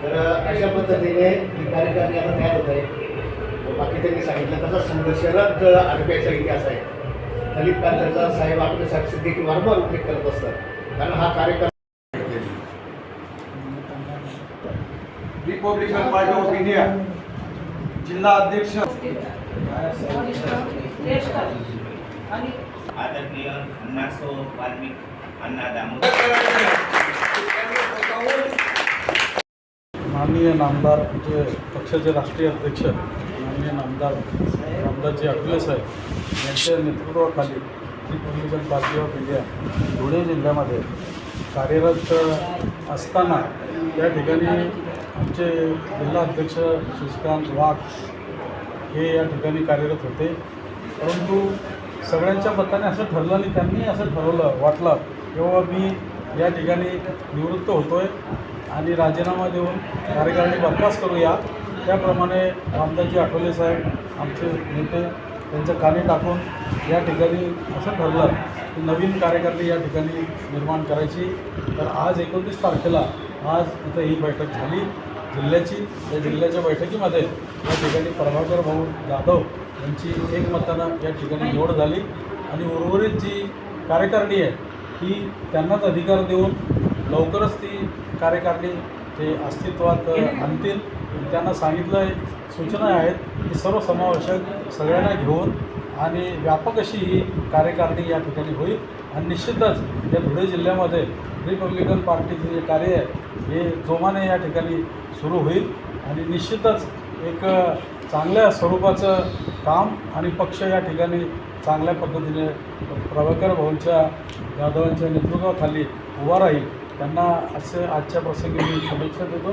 तर अशा पद्धतीने ही कार्यकारिणी आता तयार होत आहे. बाकी त्यांनी सांगितलं तसा संघर्षरत आरपीआयचा इतिहास आहे. दलित पॅनलचा साहेब आपले साहेब देखील वारंवार उल्लेख करत असतात, कारण हा कार्यक्रम रिपब्लिकन पार्टी ऑफ इंडिया जिल्हा अध्यक्ष आदरणीय अण्णासो वाल्मिक अण्णा दामोदर माननीय नामदार जे पक्षाचे राष्ट्रीय अध्यक्ष माननीय नामदार रामदासजी आठवले साहेब यांच्या नेतृत्वाखाली Republican party of India Dhule जिल्ह्यामध्ये कार्यरत असताना त्या ठिकाणी आमचे जिल्हा अध्यक्ष शशिकांत वाघ हे या ठिकाणी कार्यरत होते. परंतु सगळ्यांच्या मताने असं ठरलं आणि त्यांनी असं ठरवलं वाटलं तेव्हा मी या ठिकाणी निवृत्त होतो आहे आणि राजीनामा देऊन कार्यकारिणी बरखास्त करूया. त्याप्रमाणे रामदासजी आठवले साहेब आमचे नेते त्यांच्या कानी टाकून या ठिकाणी असं ठरलं की नवीन कार्यकारिणी या ठिकाणी निर्माण करायची. तर आज 29 तारखेला आज इथं ही बैठक झाली जिल्ह्याची. या जिल्ह्याच्या बैठकीमध्ये या ठिकाणी प्रभाकर भाऊ जाधव यांची एकमतानं या ठिकाणी निवड झाली आणि उर्वरित जी कार्यकारिणी आहे ही त्यांनाच अधिकार देऊन लवकरच ती कार्यकारिणी ते अस्तित्वात आणतील. त्यांना सांगितलं आहे, सूचना आहेत की सर्वसमावेशक सगळ्यांना घेऊन आणि व्यापक अशी ही कार्यकारिणी या ठिकाणी होईल आणि निश्चितच या धुळे जिल्ह्यामध्ये रिपब्लिकन पार्टीचे जे कार्य आहे हे जोमाने या ठिकाणी सुरू होईल आणि निश्चितच एक चांगल्या स्वरूपाचं काम आणि पक्ष या ठिकाणी चांगल्या पद्धतीने प्रभाकर भाऊंच्या जाधवांच्या नेतृत्वाखाली उभा राहील. त्यांना असे आजच्या प्रसंगी मी शुभेच्छा देतो.